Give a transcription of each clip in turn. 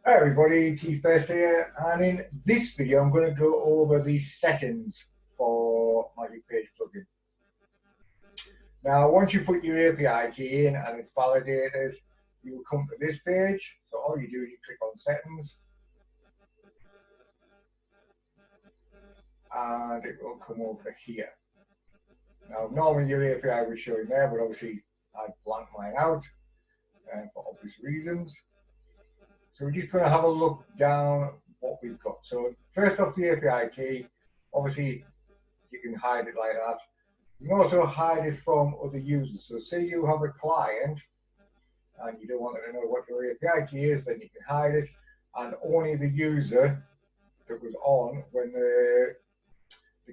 Hi everybody, Keith Best here, and in this video I'm going to go over the settings for Magic Page plugin. Now once you put your API key in and it's validated, you will come to this page. So all you do is you click on settings and it will come over here. Now normally your API was showing there, but obviously I blanked mine out for obvious reasons. So we're just going to have a look down what we've got. So first off, the API key, obviously you can hide it like that. You can also hide it from other users. So say you have a client and you don't want them to know what your API key is, then you can hide it, and only the user that was on when the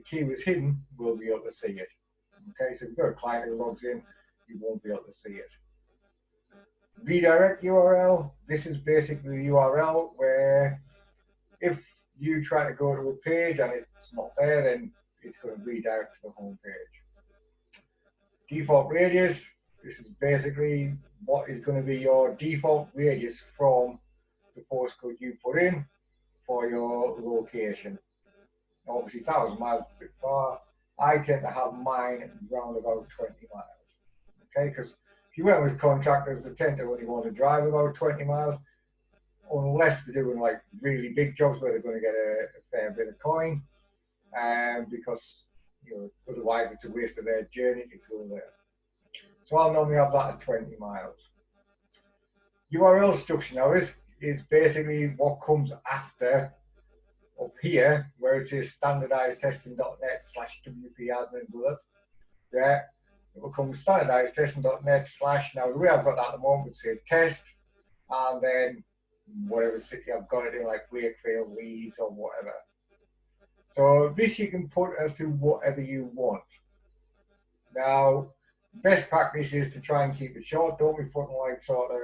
key was hidden will be able to see it. Okay, so if you've got a client who logs in, you won't be able to see it. Redirect URL, this is basically the URL where if you try to go to a page and it's not there, then it's going to redirect to the home page. Default radius, this is basically what is going to be your default radius from the postcode you put in for your location. Now, obviously 1,000 miles is a bit far. I tend to have mine around about 20 miles. Okay, because if you went with contractors, they tend to only want to drive about 20 miles, unless they're doing like really big jobs where they're going to get a fair bit of coin, because otherwise it's a waste of their journey to go there. So I'll normally have that at 20 miles. URL structure, now this is basically what comes after up here where it says standardized testing.net/wp-admin bullet. Yeah, it will come standardized testing.net/ now the way I've got that at the moment would say test and then whatever city I've got it in, like Wakefield, Leeds or whatever. So this you can put as to whatever you want. Now best practice is to try and keep it short. Don't be putting like sort of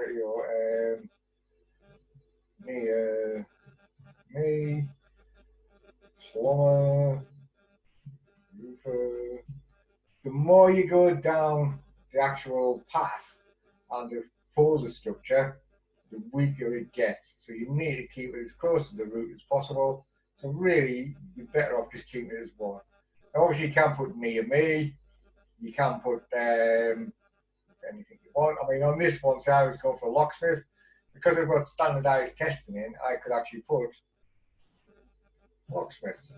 me plumber, roofer. The more you go down the actual path and the folder structure, the weaker it gets. So you need to keep it as close to the root as possible. So really, you're better off just keeping it as one. Now, obviously, you can put near me. You can put anything you want. I mean, on this one, say I was going for locksmith. Because I've got standardized testing in, I could actually put locksmiths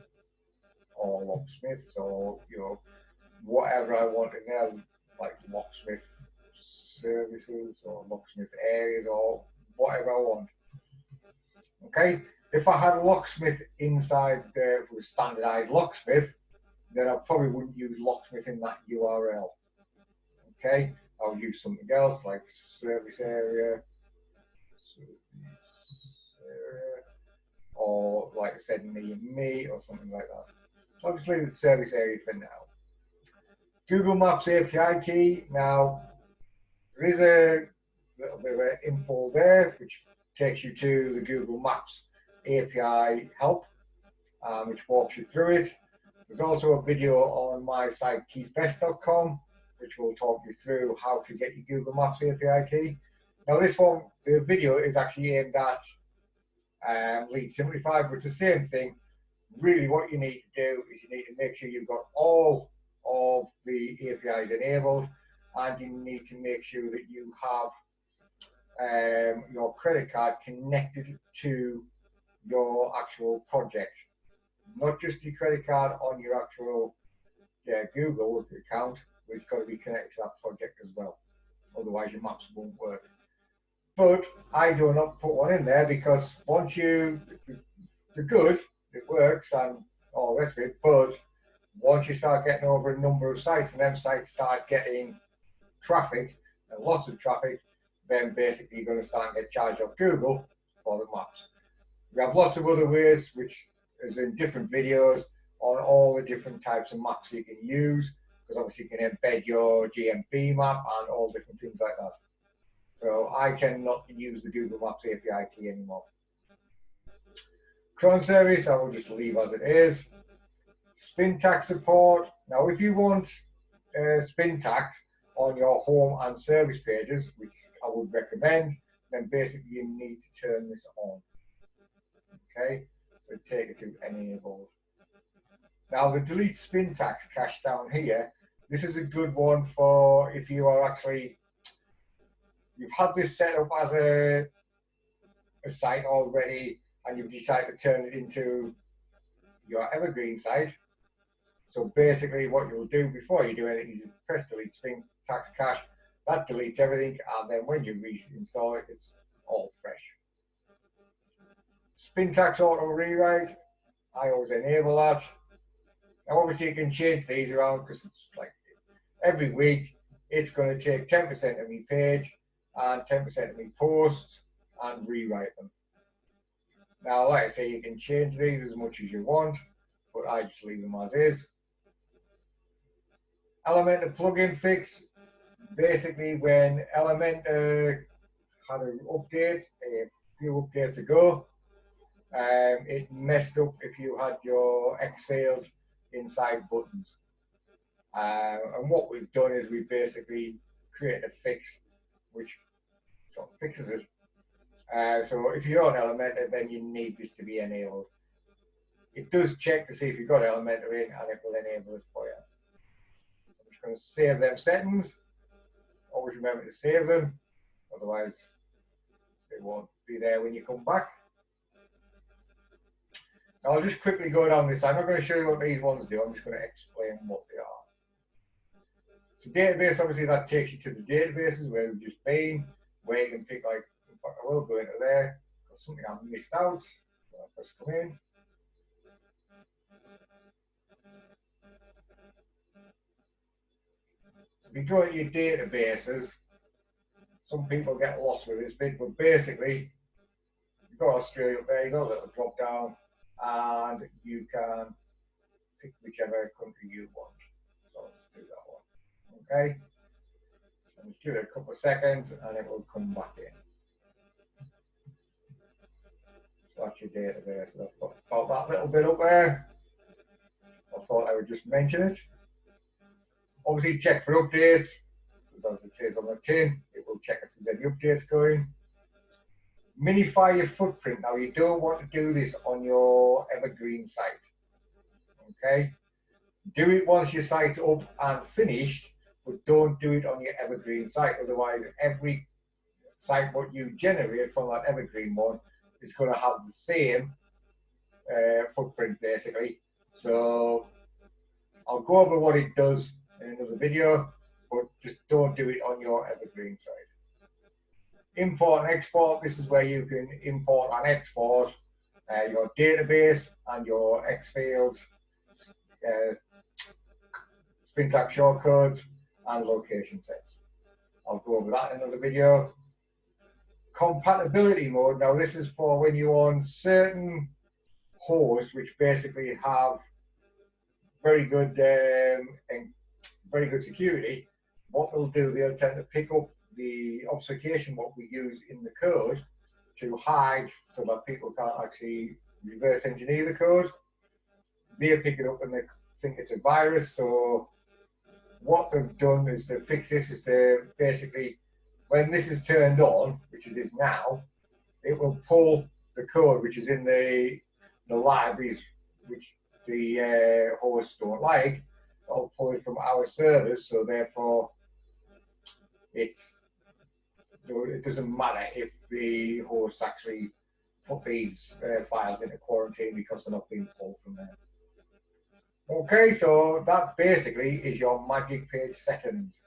or locksmiths or, whatever I want in there, like locksmith services or locksmith areas or whatever I want. Okay, if I had a locksmith inside there with standardized locksmith, then I probably wouldn't use locksmith in that URL. Okay, I'll use something else like service area, or like I said, me or something like that. So I'll just leave it service area for now. Google Maps API key. Now, there is a little bit of info there, which takes you to the Google Maps API help, which walks you through it. There's also a video on my site, keithbest.com, which will talk you through how to get your Google Maps API key. Now, this one, the video is actually aimed at Lead Simplified, but it's the same thing. Really, what you need to do is you need to make sure you've got all of the APIs enabled, and you need to make sure that you have your credit card connected to your actual project, not just your credit card on your actual Google account, but it's got to be connected to that project as well. Otherwise, your maps won't work. But I do not put one in there because once they're good, it works and all the rest of it, but once you start getting over a number of sites and them sites start getting traffic and lots of traffic, then basically you're going to start and get charged off Google for the maps. We have lots of other ways, which is in different videos on all the different types of maps you can use, because obviously you can embed your GMP map and all different things like that. So I tend not to use the Google Maps API key anymore. Cron service, I will just leave as it is. Spintax support. Now, if you want Spintax on your home and service pages, which I would recommend, then basically you need to turn this on. Okay, so take it to enabled. Now the delete spin tax cache down here, this is a good one for if you are actually, you've had this set up as a site already and you've decided to turn it into your evergreen site. So basically what you'll do before you do anything is press delete spin tax cache, that deletes everything, and then when you reinstall it, it's all fresh. Spin tax auto rewrite, I always enable that. Now obviously you can change these around because it's like every week it's going to take 10% of my page and 10% of my posts and rewrite them. Now like I say, you can change these as much as you want, but I just leave them as is. Elementor plugin fix, basically when Elementor had an update a few updates ago, it messed up if you had your X fields inside buttons. And what we've done is we basically created a fix which sort of fixes it. So if you're on Elementor, then you need this to be enabled. It does check to see if you've got Elementor in, and it will enable it for you. So I'm just going to save them settings. Always remember to save them, otherwise they won't be there when you come back. Now I'll just quickly go down this. I'm not going to show you what these ones do. I'm just going to explain what they are. So database, obviously that takes you to the databases where we've just been, where you can pick, like, in fact I will go into there, got something I missed out, so I'll just come in. So if you go into your databases, some people get lost with this bit, but basically, you've got Australia up there, you've got a little drop down, and you can pick whichever country you want. So let's do that one. Okay? And just give it a couple of seconds and it will come back in. So that's your database. So I've got about that little bit up there. I thought I would just mention it. Obviously check for updates. As it says on the tin, it will check if there's any updates going. Minify your footprint. Now you don't want to do this on your evergreen site. Okay? Do it once your site's up and finished, but don't do it on your evergreen site. Otherwise, every site what you generate from that evergreen one is going to have the same footprint basically. So I'll go over what it does in another video, but just don't do it on your evergreen site. Import and export, this is where you can import and export your database and your X fields, syntax shortcodes, and location sets. I'll go over that in another video. Compatibility mode, now this is for when you own certain hosts which basically have very good and very good security. What they'll do, they'll tend to pick up the obfuscation what we use in the code to hide so that people can't actually reverse engineer the code. They pick it up and they think it's a virus. So what they've done is to fix this is to basically, when this is turned on, which it is now, it will pull the code which is in the libraries which the hosts don't like. It'll pull it from our servers, so therefore it doesn't matter if the hosts actually put these files into quarantine because they're not being pulled from there. Okay, so that basically is your magic page settings.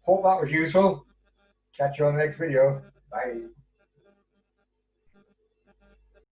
Hope that was useful. Catch you on the next video. Bye.